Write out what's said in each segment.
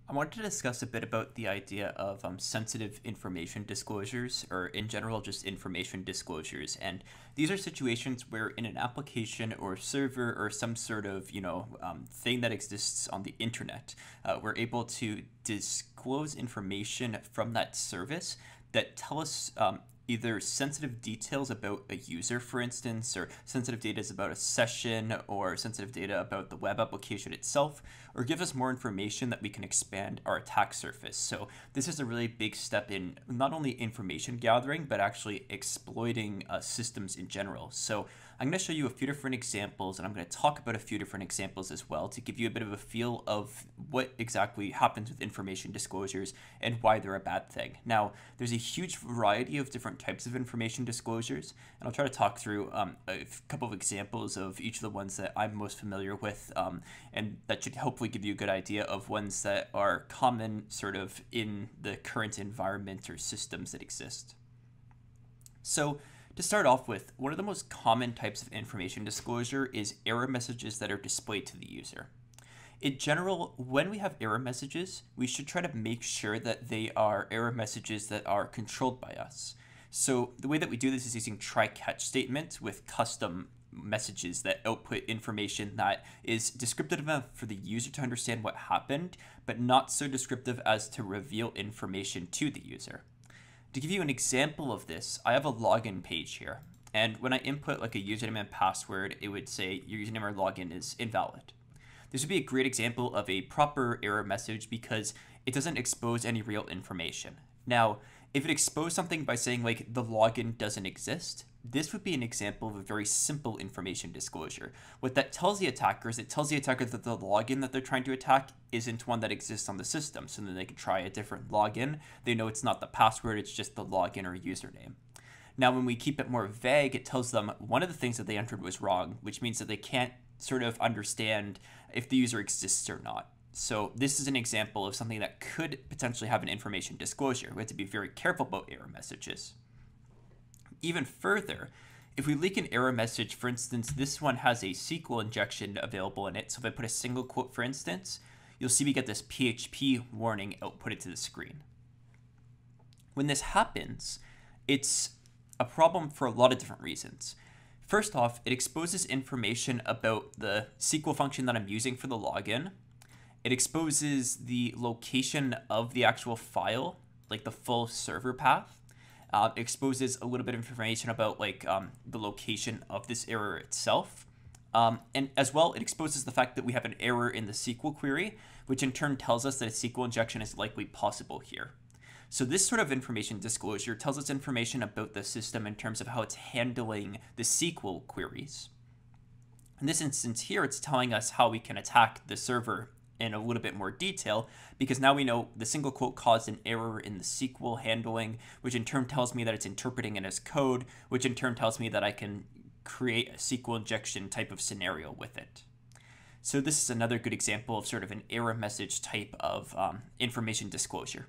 I wanted to discuss a bit about the idea of sensitive information disclosures, or in general, just information disclosures. And these are situations where in an application or server or some sort of, thing that exists on the internet, we're able to disclose information from that service that tell us either sensitive details about a user, for instance, or sensitive data about a session, or sensitive data about the web application itself, or give us more information that we can expand our attack surface. So this is a really big step in not only information gathering, but actually exploiting systems in general. So I'm going to show you a few different examples, and I'm going to talk about a few different examples as well to give you a bit of a feel of what exactly happens with information disclosures and why they're a bad thing. Now, there's a huge variety of different types of information disclosures, and I'll try to talk through a couple of examples of each of the ones that I'm most familiar with, and that should hopefully give you a good idea of ones that are common sort of in the current environment or systems that exist. So to start off with, one of the most common types of information disclosure is error messages that are displayed to the user. In general, when we have error messages, we should try to make sure that they are error messages that are controlled by us. So the way that we do this is using try-catch statements with custom messages that output information that is descriptive enough for the user to understand what happened, but not so descriptive as to reveal information to the user. To give you an example of this, I have a login page here, and when I input like a username and password, it would say your username or login is invalid. This would be a great example of a proper error message because it doesn't expose any real information. Now, if it exposed something by saying like the login doesn't exist, this would be an example of a very simple information disclosure. What that tells the attacker is it tells the attacker that the login that they're trying to attack isn't one that exists on the system, so then they can try a different login. They know it's not the password, it's just the login or username. Now, when we keep it more vague, it tells them one of the things that they entered was wrong, which means that they can't sort of understand if the user exists or not. So this is an example of something that could potentially have an information disclosure. We have to be very careful about error messages. Even further, if we leak an error message, for instance, this one has a SQL injection available in it. So if I put a single quote, for instance, you'll see we get this PHP warning outputted to the screen. When this happens, it's a problem for a lot of different reasons. First off, it exposes information about the SQL function that I'm using for the login. It exposes the location of the actual file, like the full server path. It exposes a little bit of information about like the location of this error itself. And as well, it exposes the fact that we have an error in the SQL query, which in turn tells us that a SQL injection is likely possible here. So this sort of information disclosure tells us information about the system in terms of how it's handling the SQL queries. In this instance here, it's telling us how we can attack the server in a little bit more detail, because now we know the single quote caused an error in the SQL handling, which in turn tells me that it's interpreting it as code, which in turn tells me that I can create a SQL injection type of scenario with it. So this is another good example of sort of an error message type of information disclosure.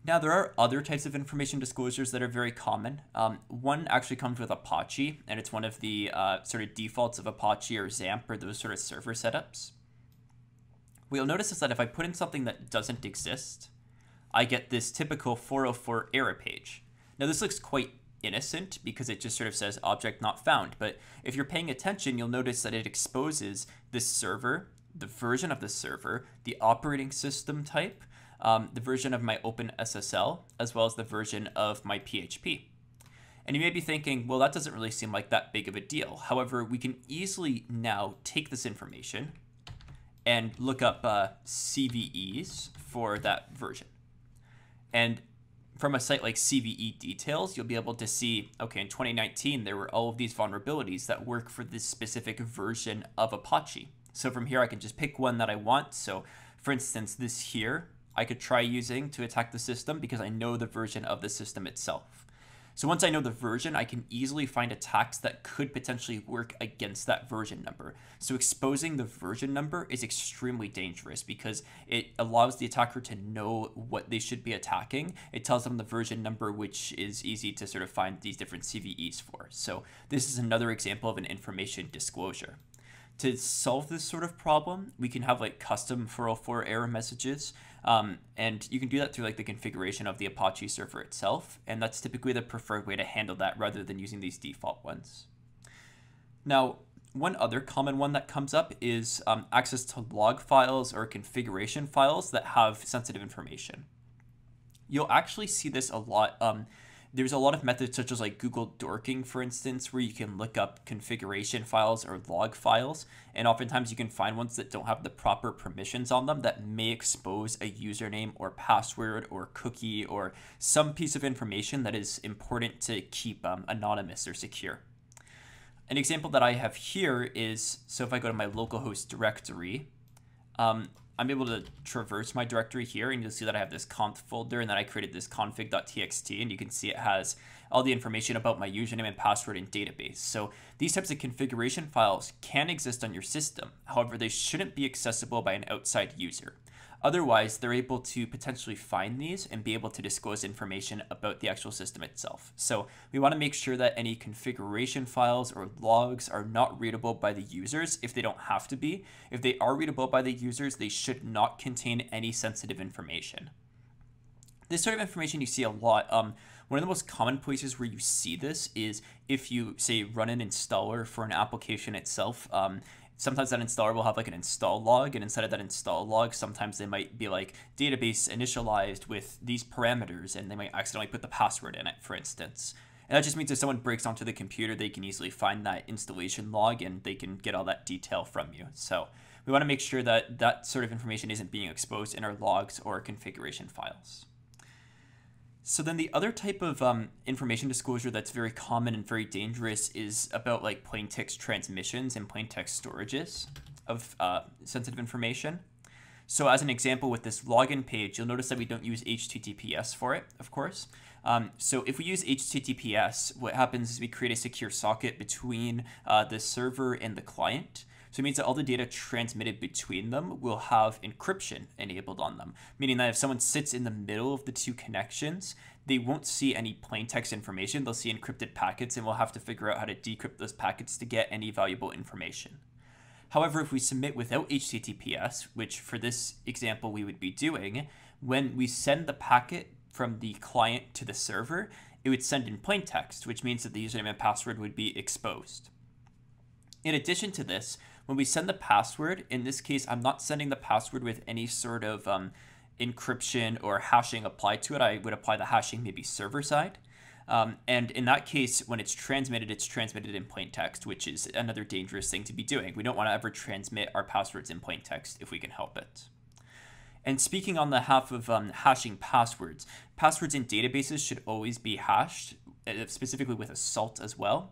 Now, there are other types of information disclosures that are very common. One actually comes with Apache, and it's one of the sort of defaults of Apache or XAMPP or those sort of server setups. What you'll notice is that if I put in something that doesn't exist, I get this typical 404 error page. Now, this looks quite innocent because it just sort of says object not found. But if you're paying attention, you'll notice that it exposes this server, the version of the server, the operating system type, the version of my OpenSSL, as well as the version of my PHP. And you may be thinking, well, that doesn't really seem like that big of a deal. However, we can easily now take this information and look up CVEs for that version. And from a site like CVE Details, you'll be able to see, okay, in 2019, there were all of these vulnerabilities that work for this specific version of Apache. So from here, I can just pick one that I want. So for instance, this here, I could try using to attack the system because I know the version of the system itself. So once I know the version, I can easily find attacks that could potentially work against that version number. So exposing the version number is extremely dangerous because it allows the attacker to know what they should be attacking. It tells them the version number, which is easy to sort of find these different CVEs for. So this is another example of an information disclosure. To solve this sort of problem, we can have like custom 404 error messages, and you can do that through like the configuration of the Apache server itself, and that's typically the preferred way to handle that rather than using these default ones. Now, one other common one that comes up is access to log files or configuration files that have sensitive information. You'll actually see this a lot. There's a lot of methods such as like Google dorking, for instance, where you can look up configuration files or log files, and oftentimes you can find ones that don't have the proper permissions on them that may expose a username or password or cookie or some piece of information that is important to keep anonymous or secure. An example that I have here is, so if I go to my localhost directory, I'm able to traverse my directory here, and you'll see that I have this conf folder, and then I created this config.txt, and you can see it has all the information about my username and password in database. So these types of configuration files can exist on your system. However, they shouldn't be accessible by an outside user. Otherwise, they're able to potentially find these and be able to disclose information about the actual system itself. So we want to make sure that any configuration files or logs are not readable by the users if they don't have to be. If they are readable by the users, they should not contain any sensitive information. This sort of information you see a lot. One of the most common places where you see this is if you, say, run an installer for an application itself. Sometimes that installer will have like an install log, and inside of that install log, sometimes they might be like database initialized with these parameters, and they might accidentally put the password in it, for instance. And that just means if someone breaks onto the computer, they can easily find that installation log and they can get all that detail from you. So we want to make sure that that sort of information isn't being exposed in our logs or configuration files. So then the other type of information disclosure that's very common and very dangerous is about like plain text transmissions and plain text storages of sensitive information. So as an example with this login page, you'll notice that we don't use HTTPS for it, of course. So if we use HTTPS, what happens is we create a secure socket between the server and the client. So it means that all the data transmitted between them will have encryption enabled on them, meaning that if someone sits in the middle of the two connections, they won't see any plain text information. They'll see encrypted packets, and we'll have to figure out how to decrypt those packets to get any valuable information. However, if we submit without HTTPS, which for this example we would be doing, when we send the packet from the client to the server, it would send in plain text, which means that the username and password would be exposed. In addition to this, when we send the password, in this case, I'm not sending the password with any sort of encryption or hashing applied to it. I would apply the hashing maybe server side. And in that case, when it's transmitted in plain text, which is another dangerous thing to be doing. We don't want to ever transmit our passwords in plain text if we can help it. And speaking on the half of hashing passwords, passwords in databases should always be hashed, specifically with a salt as well.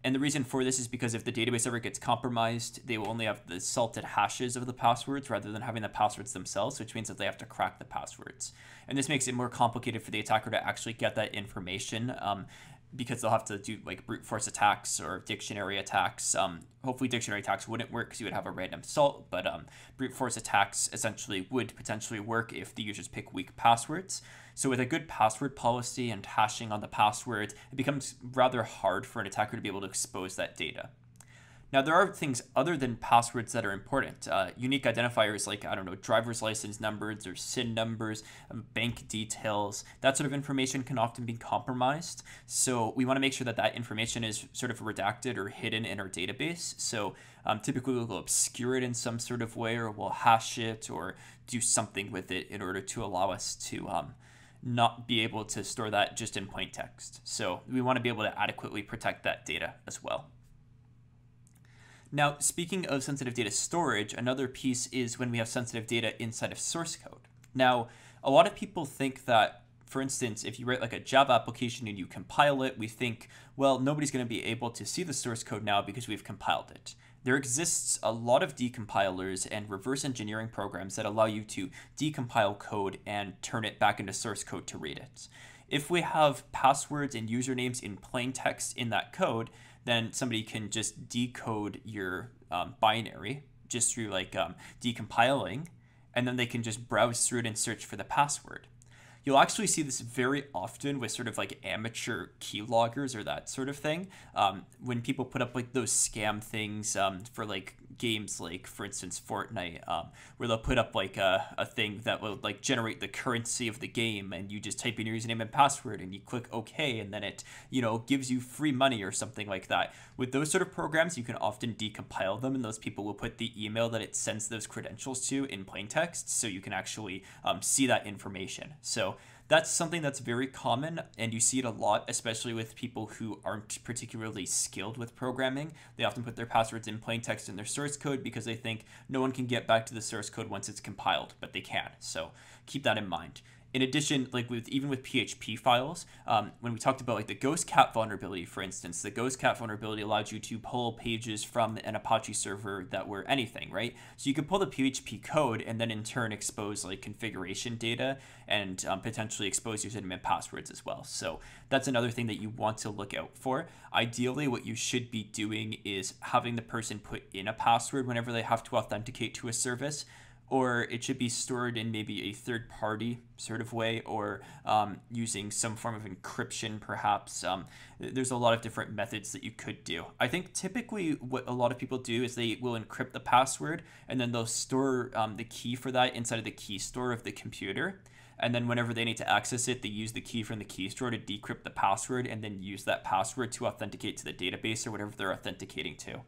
And the reason for this is because if the database ever gets compromised, they will only have the salted hashes of the passwords rather than having the passwords themselves, which means that they have to crack the passwords. And this makes it more complicated for the attacker to actually get that information because they'll have to do like brute force attacks or dictionary attacks. Hopefully dictionary attacks wouldn't work because you would have a random salt, but brute force attacks essentially would potentially work if the users pick weak passwords. So with a good password policy and hashing on the password, it becomes rather hard for an attacker to be able to expose that data. Now, there are things other than passwords that are important. Unique identifiers like, I don't know, driver's license numbers or SIN numbers, bank details, that sort of information can often be compromised. So we want to make sure that that information is sort of redacted or hidden in our database. So typically we'll obscure it in some sort of way, or we'll hash it or do something with it in order to allow us to not be able to store that just in plain text. So we want to be able to adequately protect that data as well. Now, speaking of sensitive data storage, another piece is when we have sensitive data inside of source code. Now, a lot of people think that, for instance, if you write like a Java application and you compile it, we think, well, nobody's going to be able to see the source code now because we've compiled it. There exists a lot of decompilers and reverse engineering programs that allow you to decompile code and turn it back into source code to read it. If we have passwords and usernames in plain text in that code, then somebody can just decode your binary just through like decompiling, and then they can just browse through it and search for the password. You'll actually see this very often with sort of like amateur keyloggers or that sort of thing. When people put up like those scam things for like games like, for instance, Fortnite, where they'll put up like a thing that will like generate the currency of the game, and you just type in your username and password and you click OK, and then it, gives you free money or something like that. With those sort of programs, you can often decompile them, and those people will put the email that it sends those credentials to in plain text, so you can actually see that information. So that's something that's very common, and you see it a lot, especially with people who aren't particularly skilled with programming. They often put their passwords in plain text in their source code because they think no one can get back to the source code once it's compiled, but they can. So keep that in mind. In addition, like even with PHP files, when we talked about like the Ghost Cat vulnerability, for instance, the Ghost Cat vulnerability allowed you to pull pages from an Apache server that were anything, right? So you could pull the PHP code and then in turn expose like configuration data and potentially expose username and passwords as well. So that's another thing that you want to look out for. Ideally, what you should be doing is having the person put in a password whenever they have to authenticate to a service, or it should be stored in maybe a third-party sort of way, or using some form of encryption, perhaps. There's a lot of different methods that you could do. I think typically what a lot of people do is they will encrypt the password, and then they'll store the key for that inside of the key store of the computer. And then whenever they need to access it, they use the key from the key store to decrypt the password, and then use that password to authenticate to the database or whatever they're authenticating to.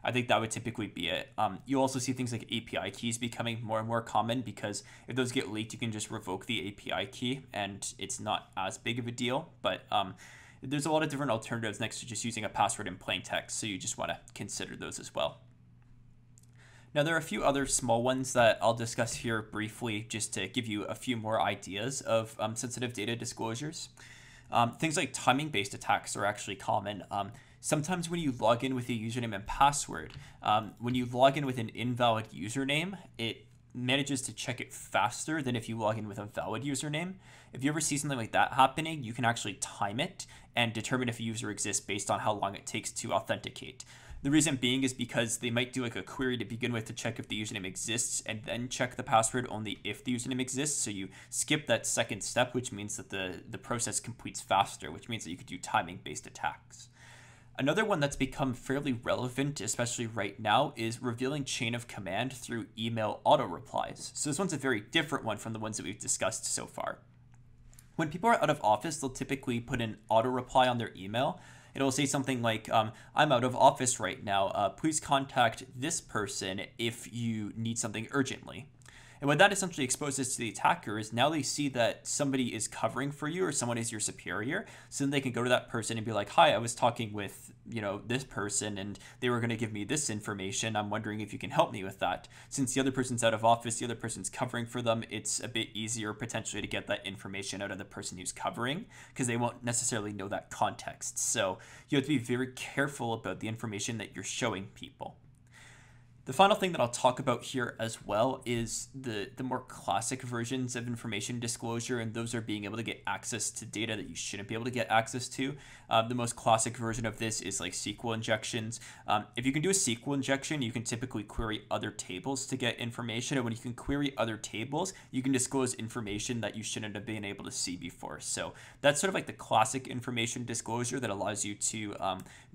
I think that would typically be it. You'll also see things like API keys becoming more and more common, because if those get leaked, you can just revoke the API key and it's not as big of a deal. But there's a lot of different alternatives next to just using a password in plain text, so you just want to consider those as well. Now, there are a few other small ones that I'll discuss here briefly, just to give you a few more ideas of sensitive data disclosures. Things like timing-based attacks are actually common. Sometimes when you log in with a username and password, when you log in with an invalid username, it manages to check it faster than if you log in with a valid username. If you ever see something like that happening, you can actually time it and determine if a user exists based on how long it takes to authenticate. The reason being is because they might do like a query to begin with to check if the username exists, and then check the password only if the username exists. So you skip that second step, which means that the process completes faster, which means that you could do timing-based attacks. Another one that's become fairly relevant, especially right now, is revealing chain of command through email auto replies. So this one's a very different one from the ones that we've discussed so far. When people are out of office, they'll typically put an auto reply on their email. It'll say something like, I'm out of office right now. Please contact this person if you need something urgently. And what that essentially exposes to the attacker is now they see that somebody is covering for you, or someone is your superior. So then they can go to that person and be like, hi, I was talking with, this person, and they were going to give me this information. I'm wondering if you can help me with that. Since the other person's out of office, the other person's covering for them, it's a bit easier potentially to get that information out of the person who's covering, because they won't necessarily know that context. So you have to be very careful about the information that you're showing people. The final thing that I'll talk about here as well is the more classic versions of information disclosure, and those are being able to get access to data that you shouldn't be able to get access to. The most classic version of this is like SQL injections. If you can do a SQL injection, you can typically query other tables to get information, and when you can query other tables, you can disclose information that you shouldn't have been able to see before. So that's sort of like the classic information disclosure that allows you to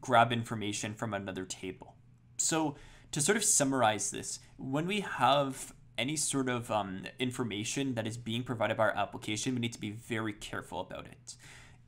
grab information from another table. So to sort of summarize this, when we have any sort of information that is being provided by our application, we need to be very careful about it.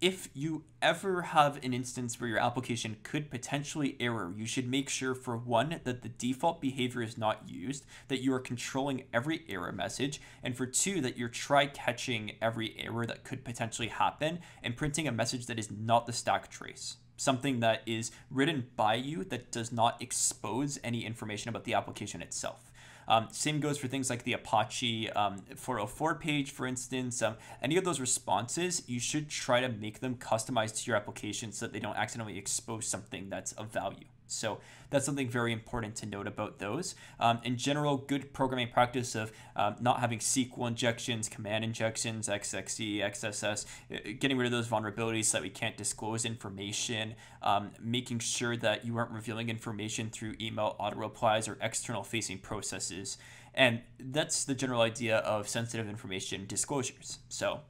If you ever have an instance where your application could potentially error, you should make sure, for one, that the default behavior is not used, that you are controlling every error message, and for two, that you're catching every error that could potentially happen and printing a message that is not the stack trace. Something that is written by you that does not expose any information about the application itself. Same goes for things like the Apache 404 page, for instance. Any of those responses, you should try to make them customized to your application so that they don't accidentally expose something that's of value. So that's something very important to note about those. In general, good programming practice of not having SQL injections, command injections, XXE, XSS, getting rid of those vulnerabilities so that we can't disclose information, making sure that you aren't revealing information through email auto replies or external facing processes. And that's the general idea of sensitive information disclosures. So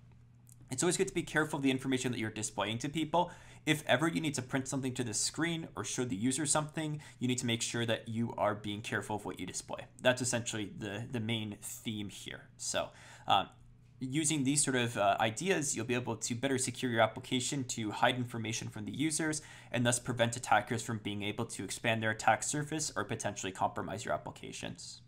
it's always good to be careful of the information that you're displaying to people. if ever you need to print something to the screen or show the user something, you need to make sure that you are being careful of what you display. That's essentially the main theme here. So using these sort of ideas, you'll be able to better secure your application to hide information from the users and thus prevent attackers from being able to expand their attack surface or potentially compromise your applications.